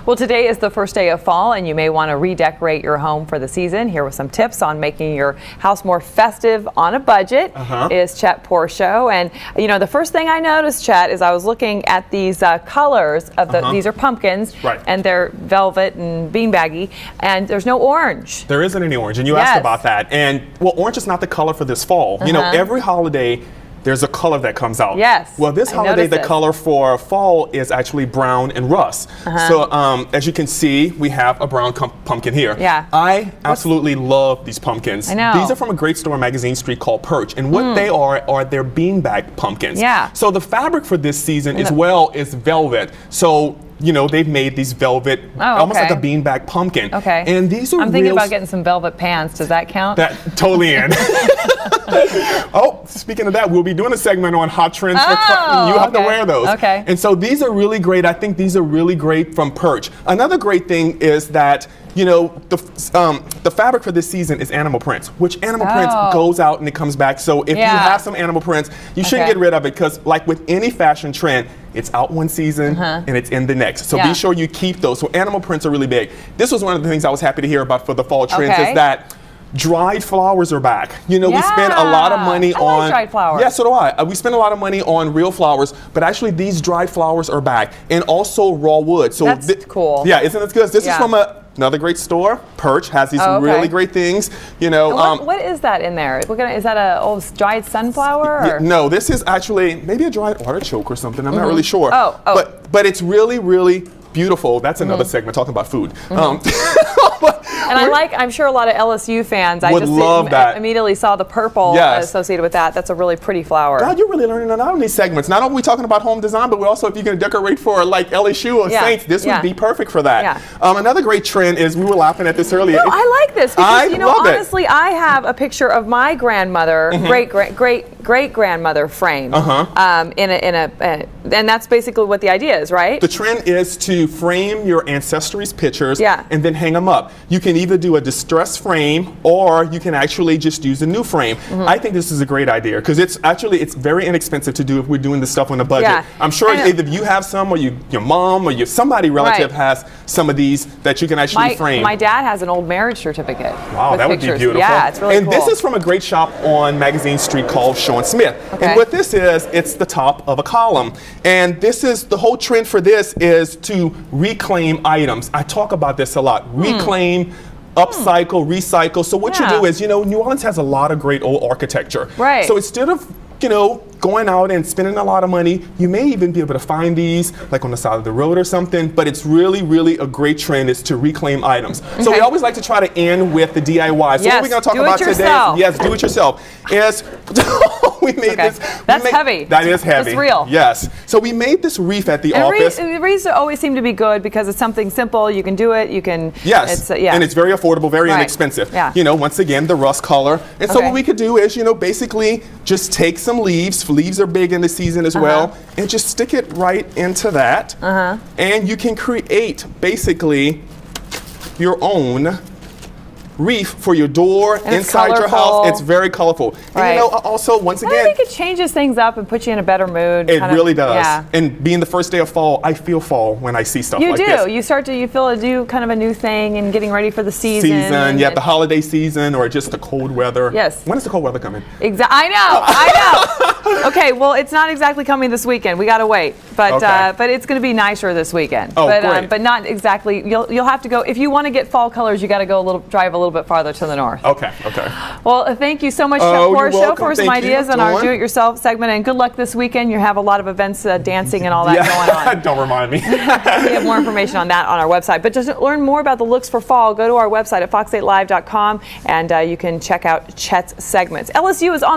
Well, today is the first day of fall, and you may want to redecorate your home for the season. Here with some tips on making your house more festive on a budget is Chet Porcio. And you know, the first thing I noticed, Chet, is I was looking at these colors of the. These are pumpkins, and they're velvet and beanbaggy, and there's no orange. There isn't any orange, and you asked about that. And well, orange is not the color for this fall. You know, every holiday there's a color that comes out. Yes. Well, this holiday, the color for fall is actually brown and rust. So as you can see, we have a brown pumpkin here. Yeah. I absolutely love these pumpkins. I know. These are from a great store on Magazine Street called Perch. And what they are their beanbag pumpkins. Yeah. So the fabric for this season as well is velvet. So you know, they've made these velvet, almost like a beanbag pumpkin. Okay. And these are I'm thinking about getting some velvet pants. Does that count? That totally in. Oh, speaking of that, we'll be doing a segment on hot trends. You have to wear those. Okay. And so these are really great. I think these are really great from Perch. Another great thing is that, you know, the fabric for this season is animal prints, which animal prints goes out and it comes back. So if you have some animal prints, you shouldn't get rid of it, because like with any fashion trend, it's out one season and it's in the next. So be sure you keep those. So animal prints are really big. This was one of the things I was happy to hear about for the fall trends is that dried flowers are back. You know, we spend a lot of money on like dried flowers. Yeah, so do I. We spend a lot of money on real flowers, but actually these dried flowers are back, and also raw wood. So that's cool. Yeah, isn't that good? This is from another great store. Perch has these really great things. You know, what is that in there? Is that a old dried sunflower? Or? No, this is actually maybe a dried artichoke or something. I'm not really sure. But it's really, really beautiful. That's another segment talking about food. And I'm sure a lot of LSU fans love that. Immediately saw the purple associated with that. That's a really pretty flower. God, you're really learning a lot on these segments. Not only are we talking about home design, but we also, if you're going to decorate for like LSU or Saints, this would be perfect for that. Another great trend is, we were laughing at this earlier. No, I like this because, you know, honestly, I have a picture of my grandmother, great grandmother framed and that's basically what the idea is, right? The trend is to frame your ancestry's pictures and then hang them up. You can either do a distressed frame, or you can actually just use a new frame. I think this is a great idea, because it's very inexpensive to do if we're doing this stuff on a budget. I'm sure either you have some, or your mom, or somebody relative has some of these that you can actually frame. My dad has an old marriage certificate. Wow, that would be beautiful. Yeah, it's really cool. And this is from a great shop on Magazine Street called Sean Smith. And what this is, it's the top of a column. And this is, the whole trend for this is to reclaim items. I talk about this a lot. Reclaim, upcycle, recycle. So what you do is, you know, New Orleans has a lot of great old architecture. So instead of, you know, going out and spending a lot of money, you may even be able to find these like on the side of the road or something, but it's really, really a great trend is to reclaim items. So we always like to try to end with the DIY. So what we're going to talk about today, do it yourself, is we made this. That's heavy. That is heavy. It's real. Yes. So we made this wreath at the office. The wreaths always seem to be good because it's something simple. You can do it. You can. Yes. And it's very affordable, very inexpensive. You know, once again, the rust color. And so what we could do is, you know, basically just take some leaves. Leaves are big in the season as well, and just stick it right into that. And you can create basically your own wreath for your door, and inside your house. It's very colorful. And you know, also, once again, I think it changes things up and puts you in a better mood. It really does. And being the first day of fall, I feel fall when I see stuff like this. You do. You feel kind of a new thing and getting ready for the season. The holiday season, or just the cold weather. Yes. When is the cold weather coming? I know. Okay, well, it's not exactly coming this weekend. We got to wait. But it's going to be nicer this weekend. Great. But not exactly. You'll have to go, if you want to get fall colors, you got to go drive a little bit farther to the north. Okay. Well, thank you so much, Chet Porcio, for some ideas on our do-it-yourself segment, and good luck this weekend. You have a lot of events, dancing and all that going on. Don't remind me. We have more information on that on our website. But just to learn more about the looks for fall, go to our website at fox8live.com, and you can check out Chet's segments. LSU is on